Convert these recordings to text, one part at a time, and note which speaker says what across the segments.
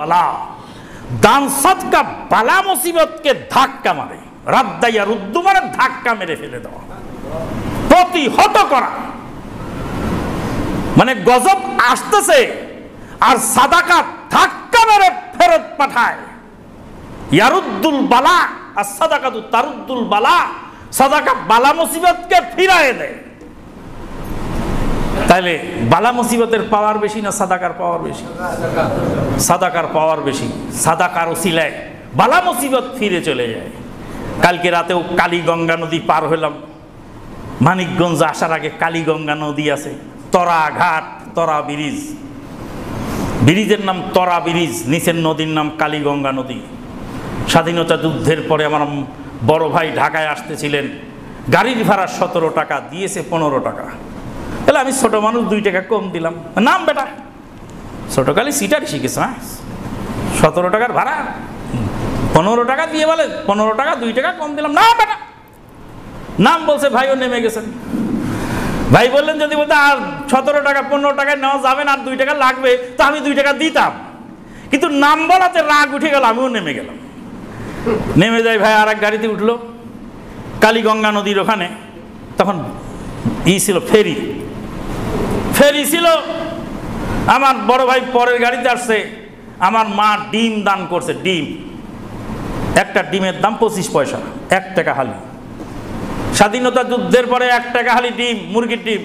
Speaker 1: বালা, দান সদকা বালা মুসিবতকে ধাক্কা মারে, রাদ্দাইয়া রুদ্দু মানে ধাক্কা মেরে ফেলে দেওয়া, প্রতিহত করা। মানে গজব আসতেছে আর সাদাকা ধাক্কা মেরে ফেরত পাঠায়। ইয়ারুদ্দুল বালা আর সাদাকাতু তারুদ্দুল বালা, সাদাকা বালা মুসিবতকে ফিরায় দেয়। তাহলে বালা মুসিবতের পাওয়ার বেশি না সাদাকার পাওয়ার বেশি? সাদাকার পাওয়ার বেশি। সাদাকার ওসিলায় বালা মুসিবত ফিরে চলে যায়। কালকে রাতেও কালীগঙ্গা নদী পার হলাম। মানিকগঞ্জ আসার আগে কালীগঙ্গা নদী আছে, তরা ঘাট, তরা ব্রিজ, ব্রিজের নাম তরা ব্রিজ, নিচের নদীর নাম কালীগঙ্গা নদী। স্বাধীনতা যুদ্ধের পরে আমার বড় ভাই ঢাকায় আসতেছিলেন, গাড়ির ভাড়া 17 টাকা, দিয়েছে 15 টাকা। তাহলে আমি ছোট মানুষ 2 টাকা কম দিলাম। নাম বেটা, ছোটকালে সিটারি শিখেছ, হ্যাঁ 17 টাকার ভাড়া 15 টাকা দিয়ে বলে 15 টাকা 2 টাকা কম দিলাম। না বেটা, নাম বলছে, ভাইও নেমে গেছেন। ভাই বললেন যদি বলতে আর 17 টাকা 15 টাকায় নেওয়া যাবে না, আর 2 টাকা লাগবে, তো আমি 2 টাকা দিতাম। কিন্তু নাম বলাতে রাগ উঠে গেল, আমিও নেমে গেলাম। নেমে যাই, ভাই আর এক গাড়িতে উঠলো কালীগঙ্গা নদীর ওখানে। তখন ছিল ফেরি ছিল। আমার বড় ভাই পরের গাড়িতে আসছে। আমার মা ডিম দান করছে, ডিম, একটা ডিমের দাম 25 পয়সা, 1 টাকা হালি। স্বাধীনতা যুদ্ধের পরে 1 টাকা হালি ডিম, মুরগির ডিম,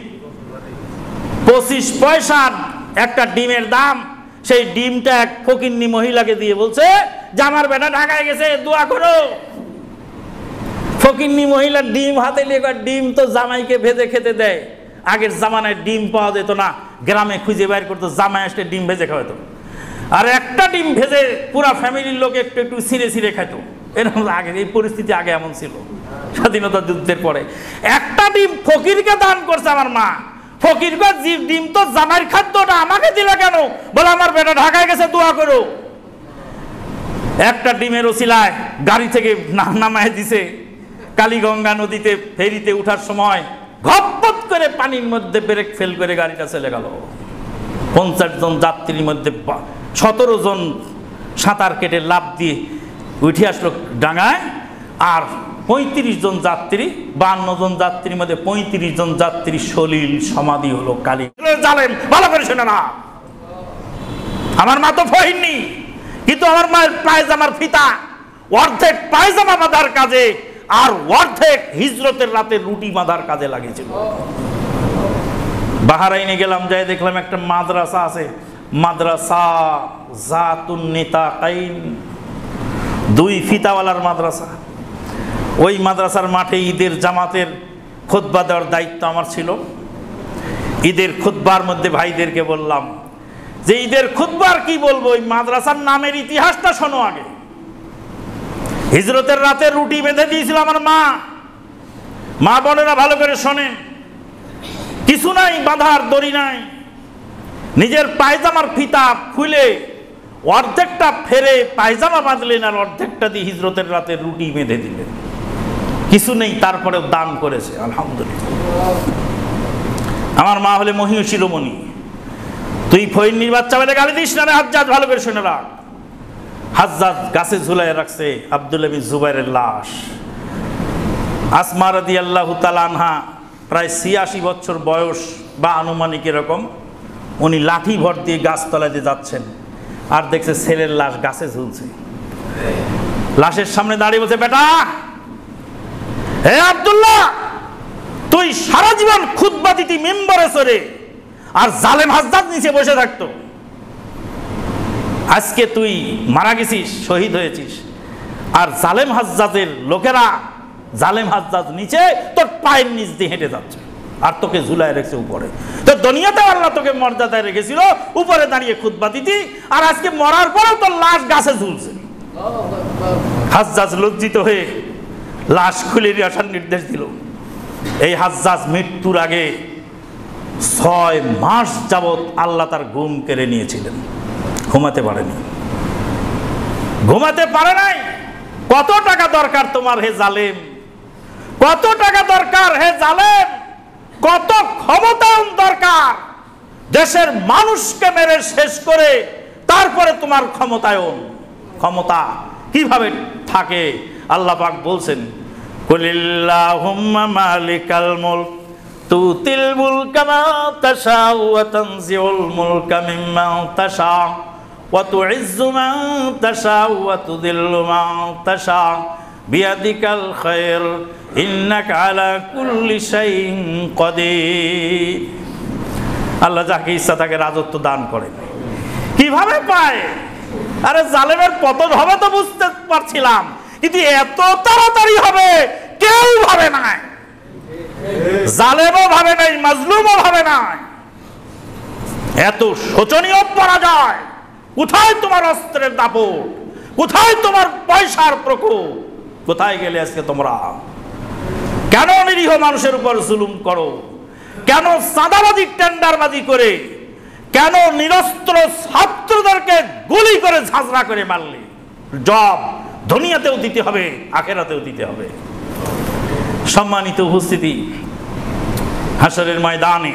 Speaker 1: 25 পয়সা একটা ডিমের দাম। সেই ডিমটা এক ফকিন্নি মহিলাকে দিয়ে বলছে যে আমার বেটা ঢাকায় গেছে, দোয়া করো। ফকিন্নি মহিলা ডিম হাতে নিয়ে, ডিম তো জামাইকে ভেজে খেতে দেয়। আগের জামানায় ডিম পাওয়া যেত না, গ্রামে খুঁজে বাইর করতো, জামাই আসলে ডিম ভেজে খাওয়াতো। আর একটা ডিম ভেজে পুরা ফ্যামিলির লোক একটু একটু ছিঁড়ে ছিঁড়ে খেত। এরকম আগে, এই পরিস্থিতি আগে এমন ছিল স্বাধীনতা যুদ্ধের পরে। একটা ডিম ফকিরকে দান করছে আমার মা। ফকিরকে ডিম তো জামাইয়ের খাদ্যটা আমাকে দিলে কেন? বলে আমার বেটা ঢাকায় গেছে, দোয়া করো। একটা ডিমের ওসিলায় গাড়ি থেকে নামায় দিছে। কালীগঙ্গা নদীতে ফেরিতে উঠার সময় ঘপত করে পানির মধ্যে ব্রেক ফেল করে গাড়িটা চলে গেল। 50 জন যাত্রীর মধ্যে 17 জন সাঁতার কেটে লাফ দিয়ে উঠে আসলো ডাঙায়। আর 35 জন যাত্রী, 52 জন যাত্রীর মধ্যে 35 জন যাত্রী সলিল সমাধি হলো। কালী জালেম, ভালো করে শোনে না। আমার মা তো ফহিননি, কিন্তু আমার মায়ের পায়জামার ফিতা অর্ধেক পায়জামা বাঁধার কাজে আর অর্ধেক হিজরতের রাতে রুটি বাঁধার কাজে লাগিয়েছিল। বাহরাইনে গেলাম, যাই দেখলাম একটা মাদ্রাসা আছে, মাদ্রাসা জাতুন নিতাকাইন, 2 ফিতাওয়ালার মাদ্রাসা। ওই মাদ্রাসার মাঠে ঈদের জামাতের খুতবা দেওয়ার দায়িত্ব আমার ছিল। ঈদের খুতবার মধ্যে ভাইদেরকে বললাম যে ঈদের খুতবার কি বলবো, ওই মাদ্রাসার নামের ইতিহাসটা শোনো আগে। হিজরতের রাতে রুটি বেঁধে দিয়েছিল আমার মা। মা বোনেরা ভালো করে শোনেন, কিছু নাই, বাঁধার দড়ি নাই। নিজের পায়জামার ফিতা খুলে অর্ধেকটা ফেরে পায়জামা বাঁধলেন, আর অর্ধেকটা দিয়ে হিজরতের রাতে রুটি বেঁধে দিলেন। কিছু নেই, তারপরেও দান করেছে, আলহামদুলিল্লাহ। আমার মা হলে মহিও শিরোমণি। তুই ফইন্নির বাচ্চা বলে গালি দিস না রে হাজ্জাজ, ভালো করে শুনে রাখ। হাজ্জাজ গাছে ঝুলাই রাখছে আব্দুল্লাহ বিন জুবাইরের লাশ। আসমা রাদিয়াল্লাহু তাআলা আনহা প্রায় 86 বছর বয়স বা আনুমানিক এরকম। উনি লাঠি ভর দিয়ে গাছতলায় দিয়ে যাচ্ছেন, আর দেখছে ছেলের লাশ গাছে ঝুলছে। লাশের সামনে দাঁড়িয়ে বলছে, বেটা, হে আব্দুল্লাহ, তুই সারা জীবন খুতবা দিতি মিম্বরে চড়ে, আর জালেম হাজ্জাজ নিচে বসে থাকতো। আজকে তুই মারা গেছিস, শহীদ হয়েছিস, আর জালেম হাজ্জাজের লোকেরা, জালেম হাজ্জাজ নিচে তোর পায়ের নিচ দিয়ে হেঁটে যাচ্ছে, আর তোকে ঝুলায় রেখেছে উপরে। তো দুনিয়াতে আল্লাহ তোকে মর্যাদায় রেখেছিল, উপরে দাঁড়িয়ে খুতবা দিতি, আর আজকে মরার পরেও তোর লাশ গাছে ঝুলছে। হাজ্জাজ লজ্জিত হয়ে লাশ খুলে নিয়ে আসার নির্দেশ দিল। এই হাজ্জাজ মৃত্যুর আগে 6 মাস যাবৎ আল্লাহ তার ঘুম কেড়ে নিয়েছিলেন, ঘুমাতে পারেনি, ঘুমাতে পারে নাই। কত টাকা দরকার তোমার হে জালেম, কত টাকা দরকার হে জালেম, কত ক্ষমতা দরকার দেশের মানুষকে মেরে শেষ করে তারপরে তোমার ক্ষমতা কিভাবে থাকে? আল্লাহ পাক বলছেন, কুলিল্লাহুম্মা মালিকাল মুলক তুতিল মুলকা মান তাশাউ ওয়া তানজিউল মুলকা মিম্মান তাশাউ ওয়া তুইজ্জু মান তাশাউ ওয়া তুযিল্লু মান তাশাউ বিয়াদিকাল খায়র ইন্নাকা আলা কুল্লি শাইইন কাদির। আল্লাহ যাকে ইচ্ছা তাকে রাজত্ব দান করেন। কিভাবে পায়? আরে জালেমের পতন হবে তো বুঝতে পারছিলাম, কিন্তু এত তাড়াতাড়ি হবে কেউ ভাবে নাই। জালেমও ভাবে নাই, মাজলুমও ভাবে নাই। এত শোচনীয় পরাজয়। কোথায় তোমার অস্ত্রের দাপট? কোথায় তোমার পয়সার প্রকোপ? কোথায় গেলে আজকে তোমরা? কেন নিরীহ মানুষের উপর জুলুম করো? কেন চাঁদাবাজি টেন্ডারবাজি করে, কেন নিরস্ত্র ছাত্রদেরকে গুলি করে ঝাঁঝরা করে মারলে? জব দুনিয়াতেও দিতে হবে, আখিরাতেও দিতে হবে। সম্মানিত উপস্থিতি, হাশরের ময়দানে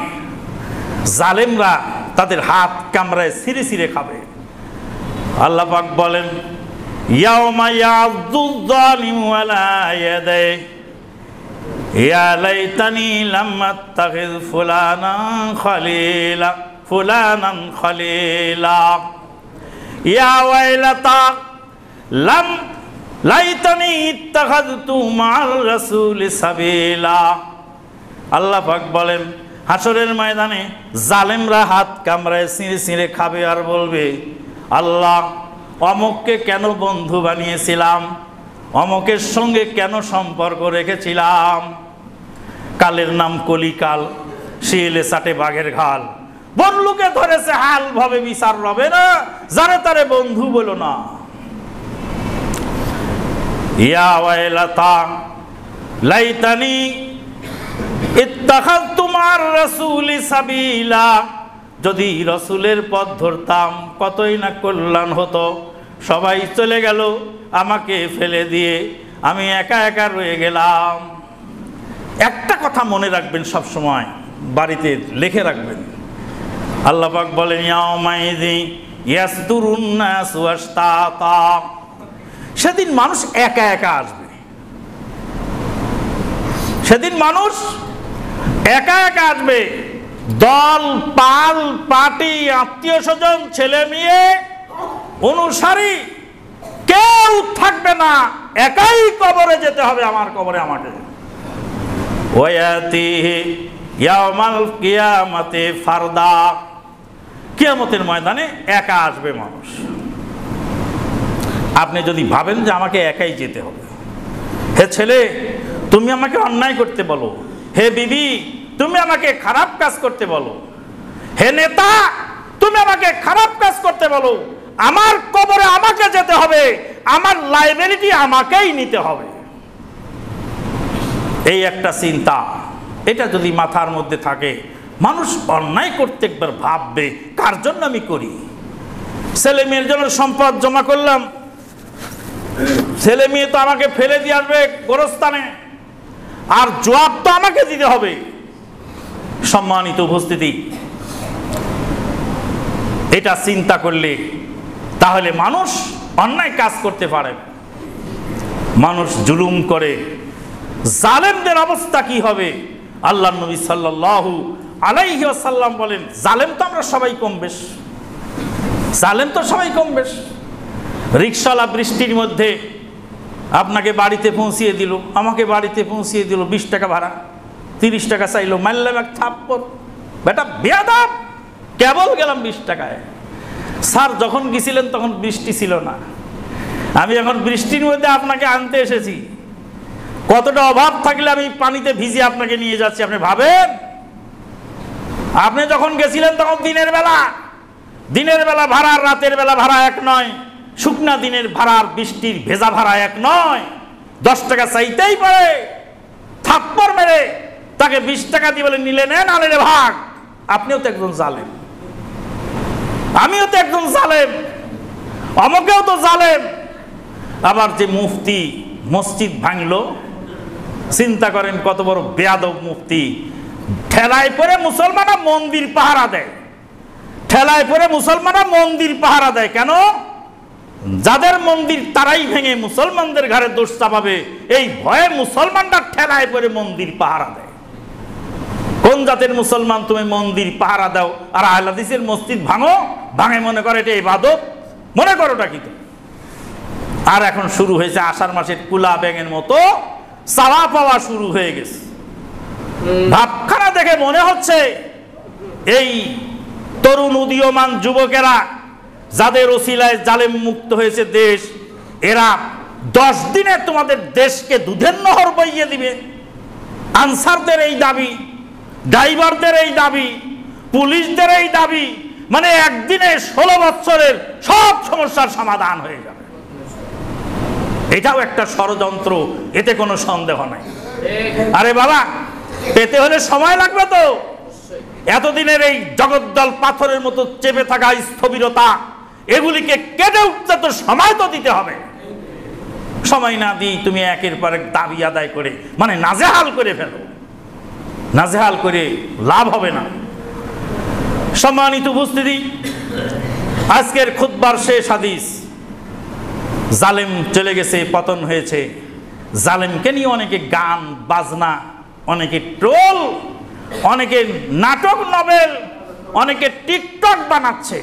Speaker 1: জালেমরা তাদের হাত কামড়ায় ছিঁড়ে ছিঁড়ে খাবে। আল্লাহ পাক বলেন, ইয়াউমা ইয়াযুয যালিমু আলা ইয়াদাইহি ইয়া লাইতানি লাম আত্তাখিয ফুলানান খলিলা ইয়া ওয়াইলাতা লাম লাইতানি ইত্তাখাযতু মা'আর রাসূলি সাবিলা। আল্লাহ পাক বলেন, হাশরের ময়দানে জালেমরা হাত কামড়ায় ছিঁড়ে ছিঁড়ে খাবে আর বলবে, আল্লাহ অমুককে কেন বন্ধু বানিয়েছিলাম, অমুকের সঙ্গে কেন সম্পর্ক রেখেছিলাম। কালের নাম কলিকাল, শিলে চাটে বাঘের ঘাল। বন্ধুকে ধরেছে হাল ভাবে বিচার রবে না, যারে তারে বন্ধু বলো না। ইয়া ওয়াইলাতা লাইতানি ইত্তাখাযতু মা'আর রাসূলি সাবিলা। যদি রাসূলের পথ ধরতাম কতই না কল্যাণ হতো। সবাই চলে গেল, আমাকে ফেলে দিয়ে আমি একা একা রয়ে গেলাম। একটা কথা মনে রাখবেন, সব সময় বাড়িতে লিখে রাখবেন। আল্লাহ পাক বলেন, ইয়াউমাইযি ইয়াসদুরুন নাসু আশতাতা। সেদিন মানুষ একা একা আসবে। সেদিন মানুষ একা একা আসবে। দল পাল পার্টি আত্মীয় স্বজন ছেলে মেয়ে অনুসারী কেউ থাকবে না। একাই কবরে যেতে হবে, আমার কবরে আমাকে। ওয়ায়াতিহি ইয়াউমাল কিয়ামাতি ফারদা। কিয়ামতের ময়দানে একা আসবে মানুষ। আপনি যদি ভাবেন যে আমাকে একাই যেতে হবে, হে ছেলে তুমি আমাকে অন্যায় করতে বলো, হে বিবি তুমি আমাকে খারাপ কাজ করতে বলো, হে নেতা তুমি আমাকে খারাপ কাজ করতে বলো, আমার কবরে আমাকে যেতে হবে, আমার লাইবিলিটি আমাকেই নিতে হবে। এই একটা চিন্তা, এটা যদি মাথার মধ্যে থাকে, মানুষ অন্যায় করতে একবার ভাববে কার জন্য আমি করি। ছেলে মেয়ের জন্য সম্পদ জমা করলাম, ছেলে মেয়ে তো আমাকে ফেলে দিয়ে আসবে গোরস্থানে, আর জবাব তো আমাকে দিতে হবে। সম্মানিত উপস্থিতি, এটা চিন্তা করলে তাহলে মানুষ অন্যায় কাজ করতে পারে। মানুষ জুলুম করে, জালেমদের অবস্থা কি হবে? আল্লাহর নবী সাল্লাল্লাহু আলাইহি ওয়াসাল্লাম বলেন, জালেম তো আমরা সবাই কম বেশ, জালেম তো সবাই কম বেশ। রিকশাওয়ালা বৃষ্টির মধ্যে আপনাকে বাড়িতে পৌঁছিয়ে দিল, আমাকে বাড়িতে পৌঁছিয়ে দিল, 20 টাকা ভাড়া, 30 টাকা চাইলো, মারলাম এক থাপ্পড়, বেটা বেয়াদব, কেবল গেলাম 20 টাকায়। স্যার যখন গেছিলেন তখন বৃষ্টি ছিল না, আমি এখন বৃষ্টির মধ্যে আপনাকে আনতে এসেছি, কতটা অভাব থাকলে আমি পানিতে ভিজে আপনাকে নিয়ে যাচ্ছি আপনি ভাবেন? আপনি যখন গেছিলেন তখন দিনের বেলা ভাড়া আর রাতের বেলা ভাড়া এক নয়, শুকনা দিনের ভাড়া আর বৃষ্টির ভেজা ভাড়া এক নয়। 10 টাকা চাইতেই পারে, থাপ্পড় মেরে তাকে 20 টাকা দিয়ে বলে নিলে নেন, আলে ভাগ। আপনিও তো একজন জালেম, আমিও তো একজন জালেম, অমকেও তো জালেম। আবার যে মুফতি মসজিদ ভাঙলো, চিন্তা করেন কত বড় বেয়াদব মুফতি। ঠেলায় পরে মুসলমানরা মন্দির পাহারা দেয়, ঠেলায় পরে মুসলমানরা মন্দির পাহারা দেয়। কেন? যাদের মন্দির তারাই ভেঙে মুসলমানদের ঘাড়ে দোষ চাপাবে, এই ভয়ে মুসলমানরা ঠেলায় পরে মন্দির পাহারা দেয়। কোন জাতের মুসলমান তুমি মন্দির পাহারা দাও আর আহলে হাদিসের মসজিদ ভাঙো? ভাঙে মনে করে এটা ইবাদত, মনে করোটা কি? আর এখন শুরু হয়েছে আষাঢ় মাসের কুলা ব্যাঙের মতো চাওয়া পাওয়া শুরু হয়ে গেছে। ভাবখানা দেখে মনে হচ্ছে এই তরুণ উদীয়মান যুবকেরা যাদের ওসিলায় জালেম মুক্ত হয়েছে দেশ, এরা 10 দিনে তোমাদের দেশকে দুধের নহর বইয়ে দিবে। আনসারদের এই দাবি, ড্রাইভারদের এই দাবি, পুলিশদের এই দাবি, মানে একদিনে 16 বছরের সব সমস্যার সমাধান হয়ে যাবে। এটাও একটা ষড়যন্ত্র, এতে কোনো সন্দেহ নাই। আরে বাবা, পেতে হলে সময় লাগবে তো। এতদিনের এই জগদ্দল পাথরের মতো চেপে থাকা স্থবিরতা, এগুলিকে কেটে উঠতে তো সময় তো দিতে হবে। সময় না দিই তুমি একের পর এক দাবি আদায় করে মানে নাজেহাল করে ফেলো। নাজেহাল করে লাভ হবে না। সম্মানিত উপস্থিতি, আজকের খুতবার শেষ হাদিস। জালেম চলে গেছে, পতন হয়েছে। জালেমকে নিয়ে অনেকে গান বাজনা, অনেকে ট্রোল, অনেকে নাটক নভেল, অনেকে টিকটক বানাচ্ছে।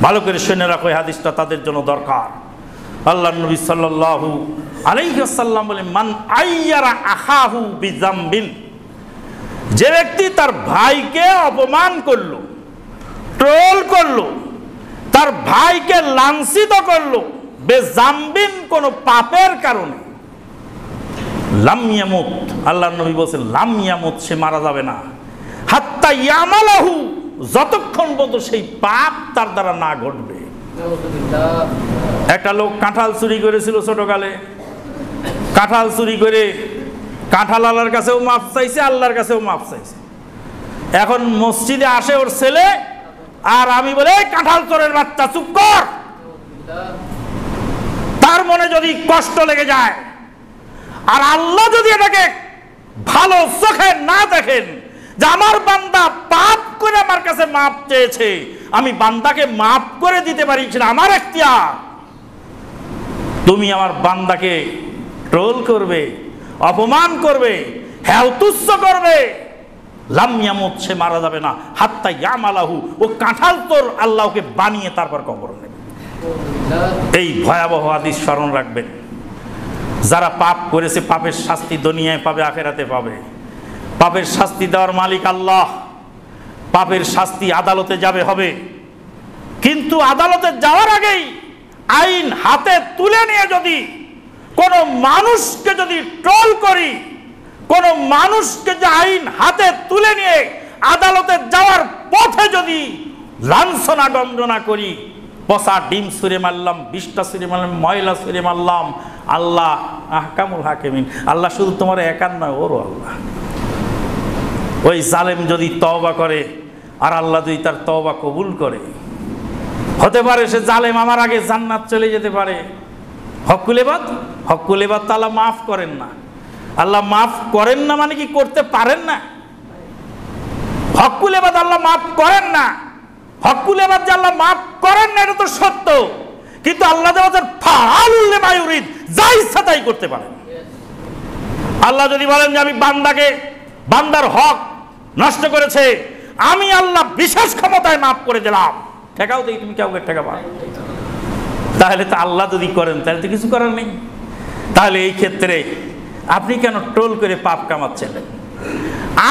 Speaker 1: ভালো করে শুনে রাখো, এই হাদিসটা তাদের জন্য দরকার। আল্লাহ নবী সাল্লাল্লাহু আলাইহি ওয়াসাল্লাম বলেন, মান আইয়ারা আখাহু বিযামবিন, যে ব্যক্তি তার ভাইকে অপমান করলো, ট্রোল করলো, তার ভাইকে লাঞ্ছিত করলো বেজামবিন, কোন পাপের কারণে, লাম ইয়ামুত, আল্লাহর নবী বলেন লাম ইয়ামুত, সে মারা যাবে না, হাত্তা ইয়ামালাহু, যতক্ষণ পর্যন্ত সেই পাপ তার দ্বারা না ঘটবে। একটা লোক কাঁঠাল চুরি করেছিল ছোটকালে। কাঁঠাল চুরি করে কাঁঠাল আল্লাহর কাছেও মাফ চাইছে, আল্লাহর কাছেও মাফ চাইছে। এখন মসজিদে আসে ওর ছেলে, আর আমি বলে কাঁঠাল চোরের বাচ্চা চুপ কর। তার মনে যদি কষ্ট লেগে যায়, আর আল্লাহ যদি এটাকে ভালো চোখে না দেখেন যে আমার বান্দা পাপ করে আমার কাছে মাপ চেয়েছে, আমি বান্দাকে মাফ করে দিতে পারি, সেটা আমার এখতিয়ার। তুমি আমার বান্দাকে ট্রোল করবে, অপমান করবে, হেয়তুচ্ছ করবে, লাম ইয়ামুত, সে মারা যাবে না, হাত্তা ইয়ামালাহু, ও কাঁঠাল তোর আল্লাহকে বানিয়ে তারপর কবর নেবে। এই ভয়াবহ হাদিস স্মরণ রাখবেন। যারা পাপ করেছে, পাপের শাস্তি দুনিয়ায় পাবে, আখিরাতে পাবে। পাপের শাস্তি দেওয়ার মালিক আল্লাহ। পাপের শাস্তি আদালতে যাবে হবে, কিন্তু আদালতে যাওয়ার আগেই আইন হাতে তুলে নিয়ে যদি কোনো মানুষকে যদি ট্রোল করি, কোনো মানুষকে যে আইন হাতে তুলে নিয়ে আদালতে যাওয়ার পথে যদি লাঞ্ছনা গঞ্জনা করি, পচা ডিম ছুঁড়ে মারলাম, 20টা ছুঁড়ে মারলাম, ময়লা ছুঁড়ে মারলাম, আল্লাহ আহকামুল হাকিমিন, আল্লাহ শুধু তোমার একার নয়, ওরও আল্লাহ। ওই জালেম যদি তওবা করে আর আল্লাহ যদি তার তওবা কবুল করে, হতে পারে সে জালেম আমার আগে জান্নাত চলে যেতে পারে। হকুল এবাদ, হকুল এবাদ তো আল্লাহ মাফ করেন না। আল্লাহ মাফ করেন না মানে কি করতে পারেন না? হকুল এবাদ আল্লাহ মাফ করেন না। হকুল এবাদ যে আল্লাহ মাফ করেন না এটা তো সত্য, কিন্তু আল্লাহ ফাআলুল লিমা ইউরিদ, যা ইচ্ছা তাই করতে পারেন। আল্লাহ যদি বলেন যে আমি বান্দার হক নষ্ট করেছে, আমি আল্লাহ বিশেষ ক্ষমতায় মাফ করে দিলাম, ঠেকাও দেখি তুমি কাউকে ঠেকাবা। তাহলে তো আল্লাহ যদি করেন তাহলে তো কিছু করার নেই। তাহলে এই ক্ষেত্রে আপনি কেন ট্রোল করে পাপ কামাচ্ছেন?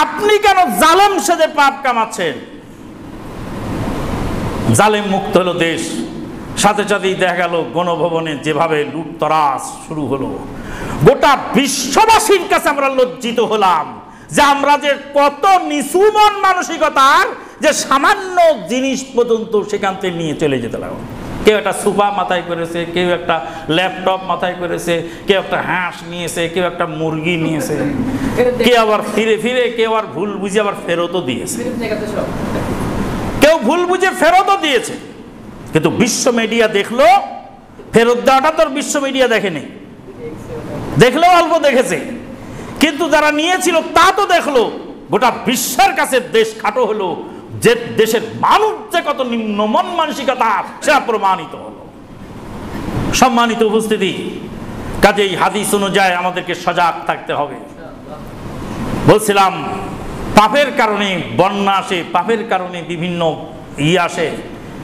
Speaker 1: আপনি কেন জালেম সেজে পাপ কামাচ্ছেন? জালেম মুক্ত হলো দেশ, সাথে সাথেই দেখা গেল গণভবনে যেভাবে লুটতরাজ শুরু হলো, গোটা বিশ্ববাসীর কাছে আমরা লজ্জিত হলাম যে আমরা যে কত নিচু মন মানসিকতার, যে সামান্য জিনিস পর্যন্ত সেখান থেকে নিয়ে চলে যেতে লাগলো। কেউ একটা সুপা মাথায় করেছে, কেউ একটা ল্যাপটপ মাথায় করেছে, কেউ একটা হাঁস নিয়েছে, কেউ একটা মুরগি নিয়েছে, কেউ আবার ফিরে ফিরে, কেউ আবার ভুল বুঝে আবার ফেরতও দিয়েছে, কেউ ভুল বুঝে ফেরতও দিয়েছে। কিন্তু বিশ্ব মিডিয়া দেখলো, ফেরত দেওয়াটা তোর বিশ্ব মিডিয়া দেখেনি, দেখলেও অল্প দেখেছে, কিন্তু যারা নিয়েছিল তা তো দেখলো। গোটা বিশ্বের কাছে দেশ খাটো হলো, যে দেশের মানুষ যে কত নিম্ন মন মানসিকতা সেটা প্রমাণিত হলো। সম্মানিত উপস্থিতি, কাজেই হাদিস অনুযায়ী আমাদেরকে সজাগ থাকতে হবে। বলছিলাম পাপের কারণে বন্যা আসে, পাপের কারণে বিভিন্ন আসে।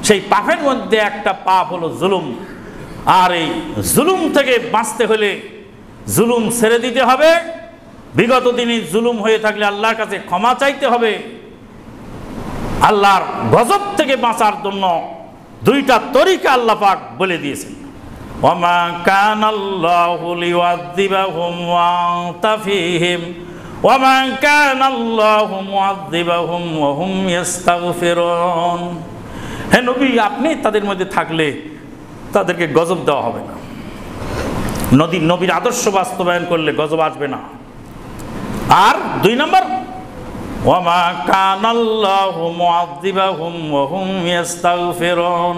Speaker 1: সেই পাপের মধ্যে একটা পাপ হলো জুলুম। আর এই জুলুম থেকে বাঁচতে হলে জুলুম ছেড়ে দিতে হবে। বিগত দিনে জুলুম হয়ে থাকলে আল্লাহর কাছে ক্ষমা চাইতে হবে। আল্লাহর গজব থেকে বাঁচার জন্য দুইটা তরিকা আল্লাহ পাক বলে দিয়েছেন। ওয়ামা কানাল্লাহু লিউআযযিবাহুম ওয়া আনতা ফীহিম ওয়ামা কানাল্লাহু মুআযযিবাহুম ওয়া হুম ইস্তাগফিরুন। হে নবী, আপনি তাদের মধ্যে থাকলে তাদেরকে গজব দেওয়া হবে না। নবীর আদর্শ বাস্তবায়ন করলে গজব আসবে না। আর 2 নম্বর, ওয়ামা কানাল্লাহু মুআযযিবাহুম ওয়া হুম ইস্তাগফিরুন।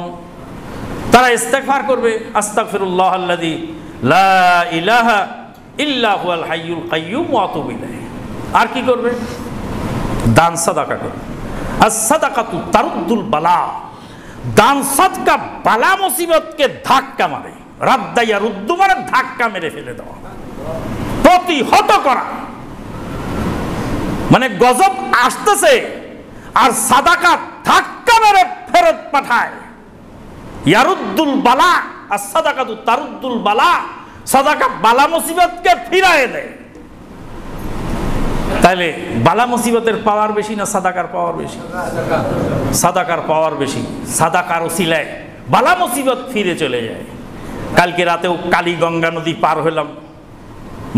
Speaker 1: তারা ইস্তেগফার করবে, আস্তাগফিরুল্লাহ আল্লাযী লা ইলাহা ইল্লা হুয়াল হাইয়ুল কাইয়্যুম ওয়া আতুবু ইলাইহি। আর কি করবে? দান সাদাকা করবে। আস-সাদাকাতু তারুদ্দুল বালা। দান সাদকা বালা মুসিবতকে ধাক্কা মারে। রাদ্দাইয়া রুদ্দু মানে ধাক্কা মেরে ফেলে দেওয়া, প্রতিহত করা। মানে গজব আসতেছে আর সাদাকা ধাক্কা মেরে ফেরত পাঠায়। ইয়ারুদ্দুল বালা আর সাদাকাতু তারুদ্দুল বালা। সাদাকা বালা মুসিবতকে ফিরায় দেয়। তাইলে বালা মুসিবতের পাওয়ার বেশি না সাদাকার পাওয়ার বেশি? সাদাকার পাওয়ার বেশি। সাদাকার ওসিলায় বালা মুসিবত ফিরে চলে যায়। কালকে রাতেও কালীগঙ্গা নদী পার হলাম।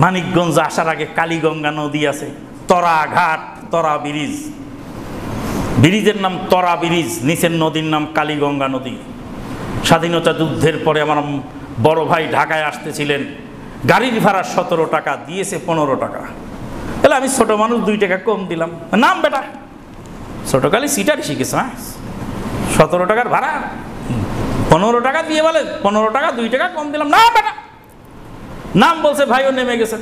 Speaker 1: মানিকগঞ্জ আসার আগে কালীগঙ্গা নদী আছে, তরা ঘাট, তরা ব্রিজ। ব্রিজের নাম তরা ব্রিজ, নিচের নদীর নাম কালীগঙ্গা নদী। স্বাধীনতা যুদ্ধের পরে আমার বড় ভাই ঢাকায় আসতেছিলেন। গাড়ির ভাড়া 17 টাকা, দিয়েছে 15 টাকা। তাহলে আমি ছোট মানুষ 2 টাকা কম দিলাম। নাম বেটা, ছোটকালে সিটারি শিখেছ, হ্যাঁ 17 টাকার ভাড়া 15 টাকা দিয়ে বলে 15 টাকা 2 টাকা কম দিলাম। না বেটা, নাম বলছে, ভাইও নেমে গেছেন।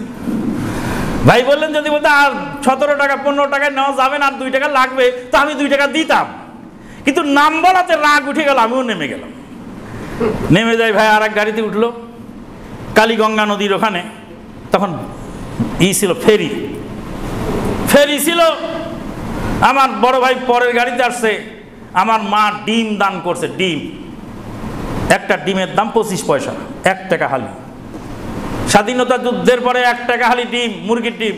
Speaker 1: ভাই বললেন যদি বলতে আর 17 টাকা 15 টাকায় নেওয়া যাবে না, আর 2 টাকা লাগবে, তো আমি 2 টাকা দিতাম। কিন্তু নাম বলাতে রাগ উঠে গেল, আমিও নেমে গেলাম। নেমে যাই, ভাই আর এক গাড়িতে উঠলো কালীগঙ্গা নদীর ওখানে। তখন ছিল ফেরি ছিল। আমার বড় ভাই পরের গাড়িতে আসছে। আমার মা ডিম দান করছে। ডিম, একটা ডিমের দাম 25 পয়সা, 1 টাকা হালি। স্বাধীনতা যুদ্ধের পরে 1 টাকা হালি ডিম, মুরগির ডিম,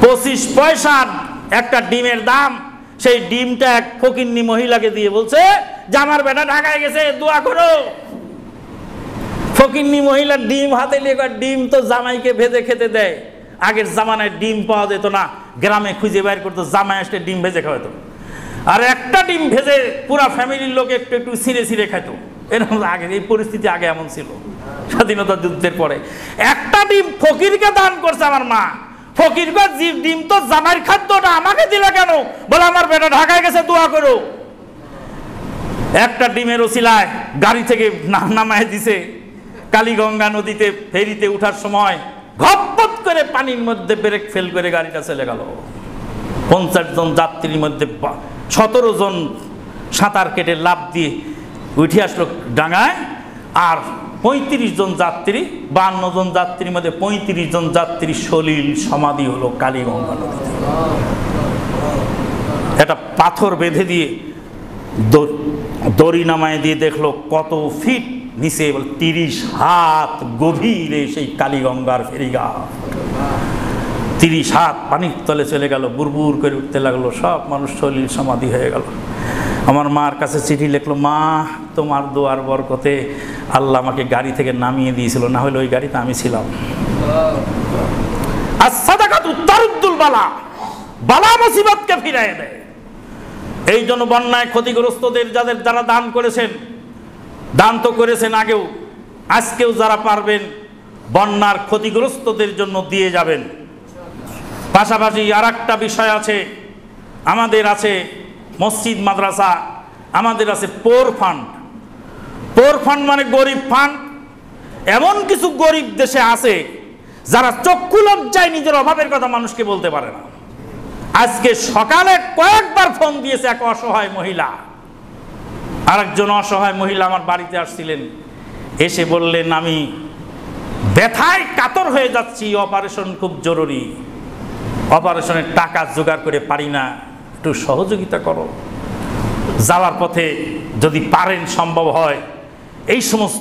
Speaker 1: 25 পয়সা একটা ডিমের দাম। সেই ডিমটা এক ফকিন্নি মহিলাকে দিয়ে বলছে যে আমার বেটা ঢাকায় গেছে, দোয়া করো। ফকিন্নি মহিলার ডিম হাতে নিয়ে, ডিম তো জামাইকে ভেজে খেতে দেয়। আগের জামানায় ডিম পাওয়া যেত না, গ্রামে খুঁজে বের করতো, জামাই আসলে ডিম ভেজে খাওয়াতো। আর একটা ডিম ভেজে পুরা ফ্যামিলির লোক একটু একটু ছিঁড়ে ছিঁড়ে খেত। এরকম আগে এই পরিস্থিতি আগে এমন ছিল স্বাধীনতা যুদ্ধের পরে। একটা ডিম ফকিরকে দান করছে আমার মা। ফকিরকে ডিম তো জামাইর খাদ্যটা আমাকে দিলে কেন? বলে আমার বেটা ঢাকায় গেছে, দোয়া করো। একটা ডিমের ওসিলায় গাড়ি থেকে নামায় দিছে। কালীগঙ্গা নদীতে ফেরিতে উঠার সময় ঘপত করে পানির মধ্যে ব্রেক ফেল করে গাড়িটা চলে গেল। 50 জন যাত্রীর মধ্যে 17 জন সাঁতার কেটে লাফ দিয়ে উঠে আসলো ডাঙায়। আর 35 জন যাত্রী, 52 জন যাত্রীর মধ্যে 35 জন যাত্রী সলিল সমাধি হলো কালীগঙ্গা নদীতে। একটা পাথর বেঁধে দিয়ে দড়ি নামায় দিয়ে দেখলো কত ফিট নিচে, 30 হাত গভীরে সেই কালীগঙ্গার ফেরিঘাট। 30 হাত পানির তলে চলে গেল, বুরবুর করে উঠতে লাগলো। সব মানুষ সলিল সমাধি হয়ে গেল। আমার মার কাছে চিঠি লিখলো, মা তোমার দোয়ার বরকতে আল্লাহ আমাকে গাড়ি থেকে নামিয়ে দিয়েছিল, না হলে ওই গাড়িতে আমি ছিলাম। আর সাদাকাতু তারুদ্দুল বালা, বালা মুসিবতকে ফিরিয়ে দেয়। এই জন্য বন্যায় ক্ষতিগ্রস্তদের যাদের যারা দান করেছেন, দান তো করেছেন আগেও, আজকেও যারা পারবেন বন্যার ক্ষতিগ্রস্তদের জন্য দিয়ে যাবেন। পাশাপাশি আর একটা বিষয় আছে, আমাদের আছে মসজিদ মাদ্রাসা, আমাদের আছে পোর ফান্ড। পোর ফান্ড মানে গরিব ফান্ড। এমন কিছু গরিব দেশে আছে যারা চক্ষু লজ্জায় নিজের অভাবের কথা মানুষকে বলতে পারে না। আজকে সকালে কয়েকবার ফোন দিয়েছে এক অসহায় মহিলা। আরেকজন অসহায় মহিলা আমার বাড়িতে আসছিলেন, এসে বললেন আমি ব্যথায় কাতর হয়ে যাচ্ছি, অপারেশন খুব জরুরি, অপারেশনের টাকা জোগাড় করে পারি না, একটু সহযোগিতা করো। যাওয়ার পথে যদি পারেন, সম্ভব হয় এই সমস্ত